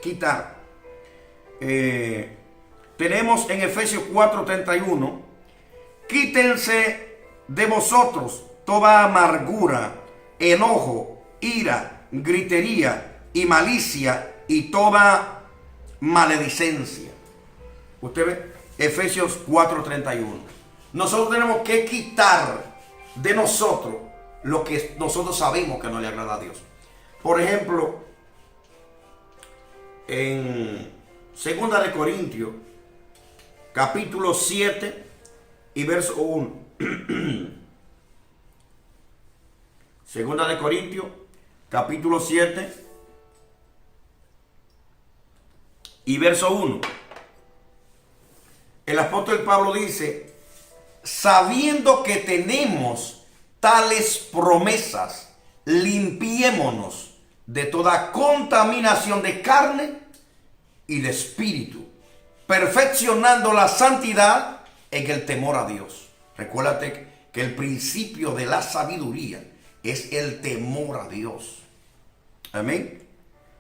quitar. Tenemos en Efesios 4:31, quítense de vosotros toda amargura, enojo, ira, gritería y malicia y toda maledicencia. Usted ve, Efesios 4:31. Nosotros tenemos que quitar de nosotros lo que nosotros sabemos que no le agrada a Dios. Por ejemplo, en 2 de Corintios, capítulo 7 y verso 1. 2 de Corintios, capítulo 7 y verso 1. El apóstol Pablo dice: sabiendo que tenemos tales promesas, limpiémonos de toda contaminación de carne y de espíritu, perfeccionando la santidad en el temor a Dios. Recuérdate que el principio de la sabiduría es el temor a Dios. Amén.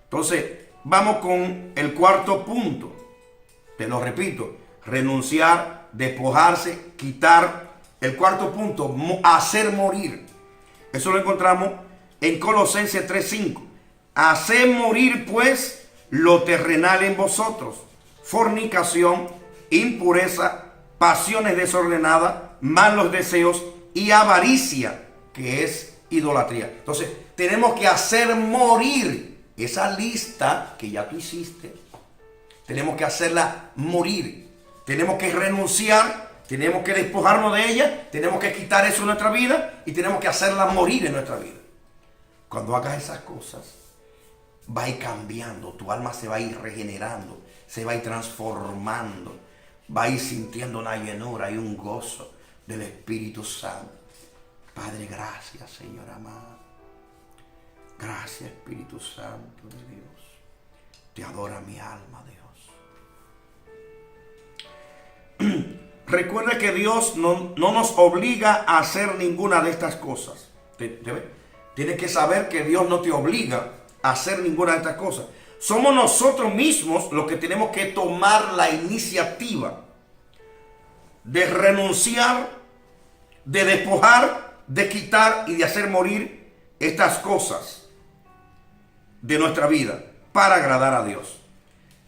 Entonces, vamos con el cuarto punto. Te lo repito: renunciar, despojarse, quitar. El cuarto punto, hacer morir. Eso lo encontramos en Colosenses 3:5. Haced morir pues lo terrenal en vosotros: fornicación, impureza, pasiones desordenadas, malos deseos y avaricia, que es idolatría. Entonces, tenemos que hacer morir esa lista que ya tú hiciste. Tenemos que hacerla morir. Tenemos que renunciar, tenemos que despojarnos de ella, tenemos que quitar eso de nuestra vida y tenemos que hacerla morir en nuestra vida. Cuando hagas esas cosas, va a ir cambiando, tu alma se va a ir regenerando, se va a ir transformando, va a ir sintiendo una llenura y un gozo del Espíritu Santo. Padre, gracias, Señor amado. Gracias, Espíritu Santo de Dios. Te adora mi alma, Dios. Recuerda que Dios no nos obliga a hacer ninguna de estas cosas. Tienes que saber que Dios no te obliga a hacer ninguna de estas cosas. Somos nosotros mismos los que tenemos que tomar la iniciativa de renunciar, de despojar, de quitar y de hacer morir estas cosas de nuestra vida para agradar a Dios.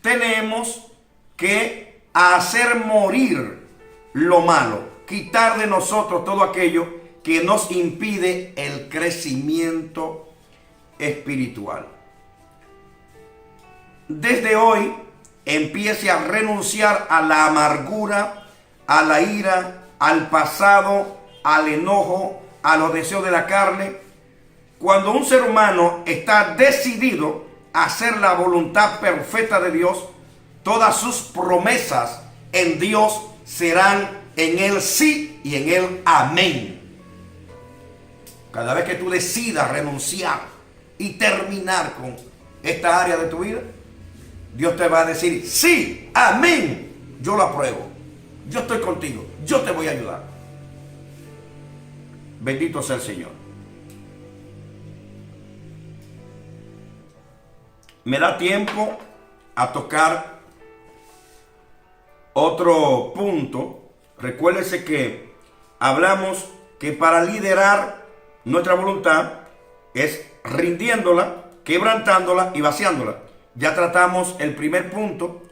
Tenemos que hacer morir lo malo, quitar de nosotros todo aquello que nos impide el crecimiento espiritual. Desde hoy empiece a renunciar a la amargura, a la ira, al pasado, al enojo, a los deseos de la carne. Cuando un ser humano está decidido a hacer la voluntad perfecta de Dios, todas sus promesas en Dios serán en el sí y en el amén. Cada vez que tú decidas renunciar y terminar con esta área de tu vida, Dios te va a decir: sí, amén, yo lo apruebo, yo estoy contigo, yo te voy a ayudar. Bendito sea el Señor. Me da tiempo a tocar otro punto. Recuérdese que hablamos que para liderar nuestra voluntad es rindiéndola, quebrantándola y vaciándola. Ya tratamos el primer punto,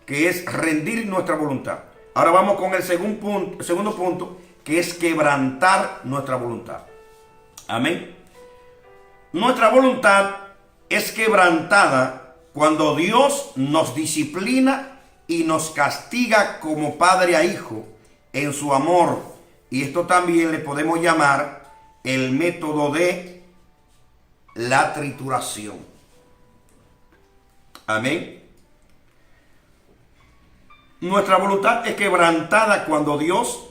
que es rendir nuestra voluntad. Ahora vamos con el segundo punto, que es quebrantar nuestra voluntad. Amén. Nuestra voluntad es quebrantada cuando Dios nos disciplina y nos castiga como padre a hijo en su amor. Y esto también le podemos llamar el método de la trituración. Amén. Nuestra voluntad es quebrantada cuando Dios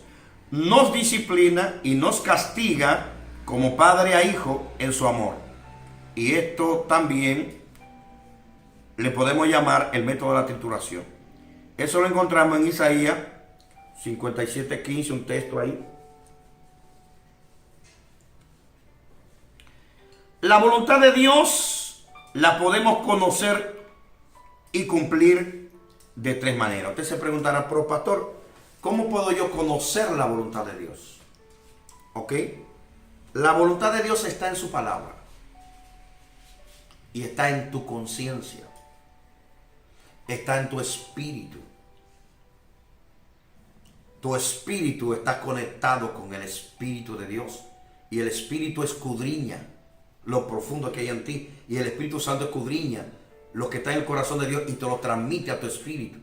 nos disciplina y nos castiga como padre a hijo en su amor. Y esto también le podemos llamar el método de la trituración. Eso lo encontramos en Isaías 57:15, un texto ahí. La voluntad de Dios la podemos conocer y cumplir de tres maneras. Usted se preguntará, pero pastor, ¿cómo puedo yo conocer la voluntad de Dios? ¿Ok? La voluntad de Dios está en su palabra y está en tu conciencia, está en tu espíritu. Tu espíritu está conectado con el Espíritu de Dios y el Espíritu escudriña lo profundo que hay en ti y el Espíritu Santo escudriña lo que está en el corazón de Dios y te lo transmite a tu espíritu.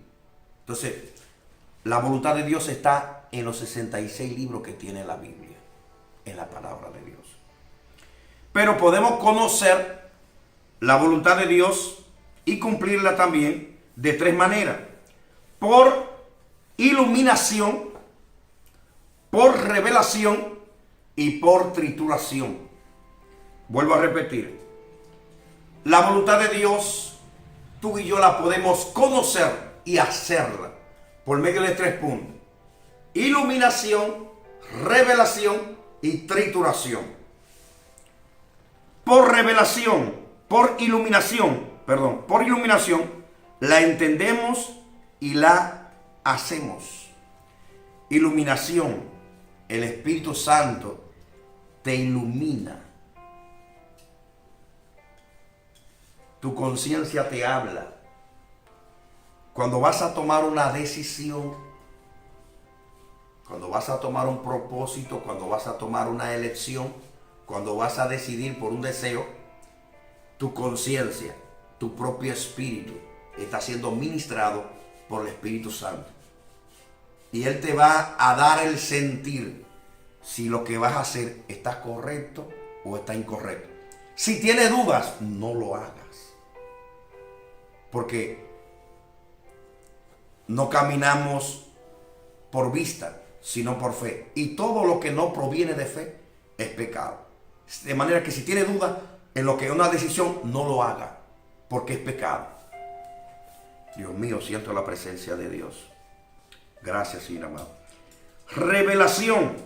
Entonces, la voluntad de Dios está en los 66 libros que tiene la Biblia, en la palabra de Dios. Pero podemos conocer la voluntad de Dios y cumplirla también de tres maneras: por iluminación, por revelación y por trituración. Vuelvo a repetir, la voluntad de Dios, tú y yo la podemos conocer y hacerla por medio de tres puntos: iluminación, revelación y trituración. Por revelación, por iluminación la entendemos y la hacemos. Iluminación, el Espíritu Santo te ilumina. Tu conciencia te habla. Cuando vas a tomar una decisión, cuando vas a tomar un propósito, cuando vas a tomar una elección, cuando vas a decidir por un deseo, tu conciencia, tu propio espíritu está siendo ministrado por el Espíritu Santo. Y Él te va a dar el sentir si lo que vas a hacer está correcto o está incorrecto. Si tienes dudas, no lo hagas. Porque no caminamos por vista, sino por fe. Y todo lo que no proviene de fe es pecado. De manera que si tiene duda en lo que es una decisión, no lo haga, porque es pecado. Dios mío, siento la presencia de Dios. Gracias, Señor amado. Revelación.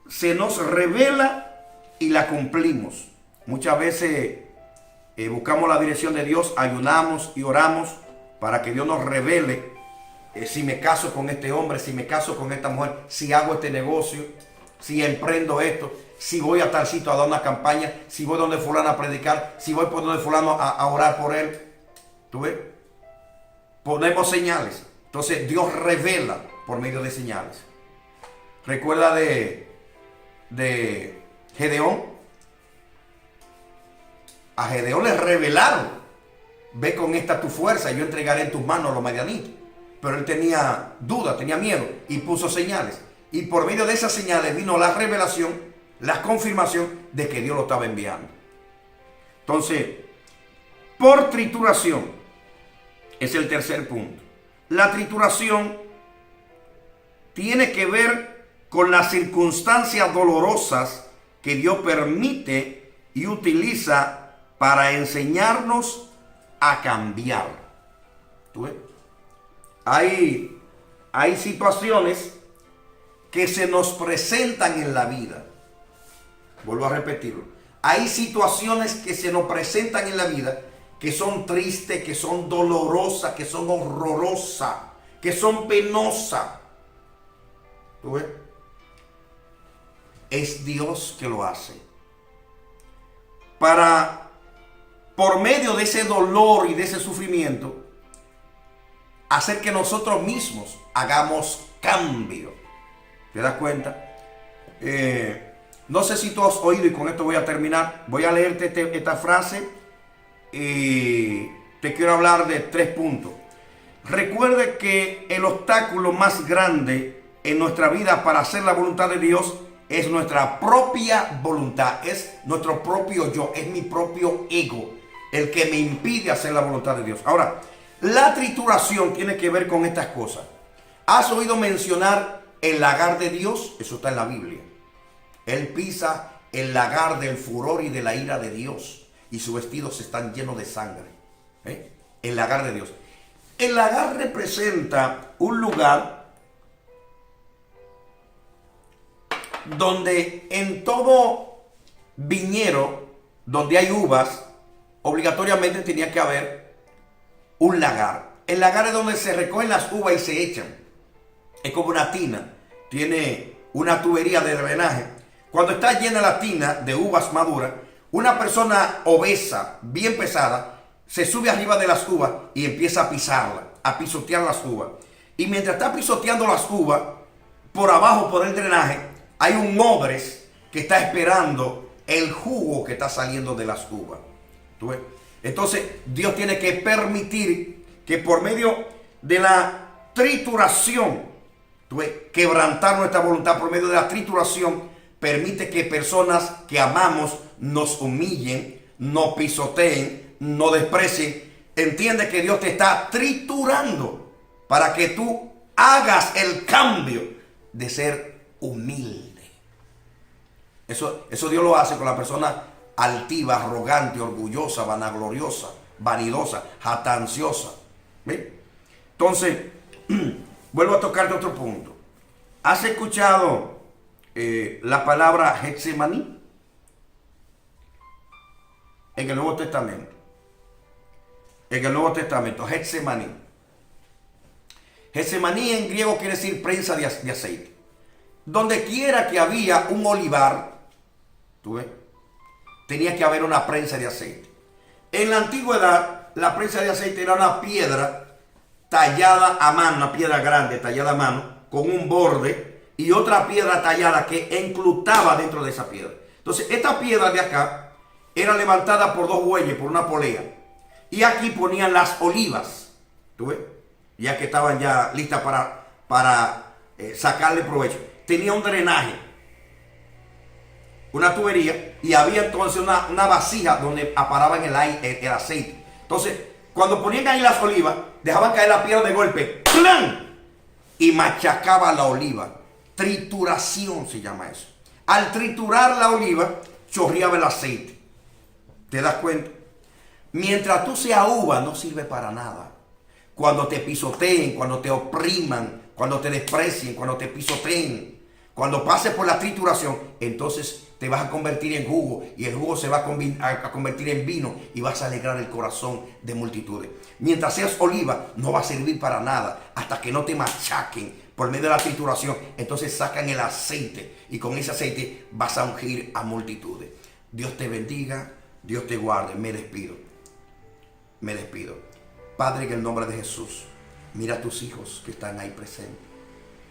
Se nos revela y la cumplimos. Muchas veces buscamos la dirección de Dios, ayunamos y oramos para que Dios nos revele si me caso con este hombre, si me caso con esta mujer, si hago este negocio, si emprendo esto, si voy a tal sitio a dar una campaña, si voy donde fulano a predicar, si voy por donde fulano a orar por él. ¿Tú ves? Ponemos señales. Entonces Dios revela por medio de señales. Recuerda de Gedeón. A Gedeón le revelaron: ve con esta tu fuerza y yo entregaré en tus manos a los madianitas. Pero él tenía duda, tenía miedo y puso señales. Y por medio de esas señales vino la revelación, la confirmación de que Dios lo estaba enviando. Entonces, por trituración, es el tercer punto. La trituración tiene que ver con las circunstancias dolorosas que Dios permite y utiliza para enseñarnos a cambiar. ¿Tú ves? Hay situaciones que se nos presentan en la vida. Vuelvo a repetirlo. Hay situaciones que se nos presentan en la vida que son tristes, que son dolorosas, que son horrorosas, que son penosas. ¿Tú ves? Es Dios que lo hace. Por medio de ese dolor y de ese sufrimiento, hacer que nosotros mismos hagamos cambio. ¿Te das cuenta? No sé si tú has oído, y con esto voy a terminar. Voy a leerte esta frase y te quiero hablar de 3 puntos. Recuerde que el obstáculo más grande en nuestra vida para hacer la voluntad de Dios es nuestra propia voluntad, es nuestro propio yo, es mi propio ego, el que me impide hacer la voluntad de Dios. Ahora, la trituración tiene que ver con estas cosas. ¿Has oído mencionar el lagar de Dios? Eso está en la Biblia. Él pisa el lagar del furor y de la ira de Dios, y sus vestidos están llenos de sangre. El lagar de Dios. El lagar representa un lugar donde en todo viñedo donde hay uvas, obligatoriamente tenía que haber un lagar. El lagar es donde se recogen las uvas y se echan. Es como una tina. Tiene una tubería de drenaje. Cuando está llena la tina de uvas maduras, una persona obesa, bien pesada, se sube arriba de las uvas y empieza a pisarla, a pisotear las uvas. Y mientras está pisoteando las uvas, por abajo, por el drenaje, hay un mogres que está esperando el jugo que está saliendo de las uvas. ¿Tú ves? Entonces, Dios tiene que permitir que por medio de la trituración, ¿tú ves?, quebrantar nuestra voluntad por medio de la trituración, permite que personas que amamos nos humillen, nos pisoteen, nos desprecien. Entiende que Dios te está triturando para que tú hagas el cambio de ser humilde. Eso Dios lo hace con la persona altiva, arrogante, orgullosa, vanagloriosa, vanidosa, jactanciosa. ¿Ve? Entonces, vuelvo a tocarte otro punto. ¿Has escuchado la palabra Getsemaní? En el Nuevo Testamento. En el Nuevo Testamento, Getsemaní. Getsemaní en griego quiere decir prensa de aceite. Donde quiera que había un olivar, ¿tú ves?, tenía que haber una prensa de aceite. En la antigüedad, la prensa de aceite era una piedra tallada a mano, una piedra grande tallada a mano, con un borde y otra piedra tallada que enclutaba dentro de esa piedra. Entonces, esta piedra de acá era levantada por dos bueyes, por una polea. Y aquí ponían las olivas, ¿tú ves?, ya que estaban ya listas para sacarle provecho. Tenía un drenaje, una tubería, y había entonces una vasija donde aparaban el aceite. Entonces, cuando ponían ahí las olivas, dejaban caer la piedra de golpe, ¡plan!, y machacaba la oliva. Trituración se llama eso. Al triturar la oliva, chorreaba el aceite. ¿Te das cuenta? Mientras tú seas uva, no sirve para nada. Cuando te pisoteen, cuando te opriman, cuando te desprecien, cuando te pisoteen, cuando pases por la trituración, entonces te vas a convertir en jugo, y el jugo se va a convertir en vino, y vas a alegrar el corazón de multitudes. Mientras seas oliva, no va a servir para nada hasta que no te machaquen por medio de la trituración. Entonces sacan el aceite, y con ese aceite vas a ungir a multitudes. Dios te bendiga, Dios te guarde. Me despido. Padre, en el nombre de Jesús, mira a tus hijos que están ahí presentes.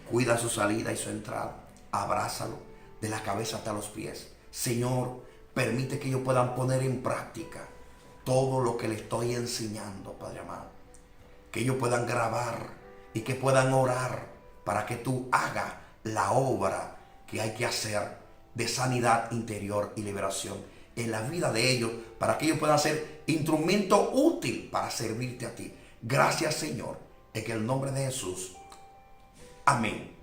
Cuida su salida y su entrada. Abrázalo de la cabeza hasta los pies. Señor, permite que ellos puedan poner en práctica todo lo que les estoy enseñando, Padre amado. Que ellos puedan grabar y que puedan orar para que tú hagas la obra que hay que hacer de sanidad interior y liberación en la vida de ellos, para que ellos puedan ser instrumento útil para servirte a ti. Gracias, Señor, en el nombre de Jesús. Amén.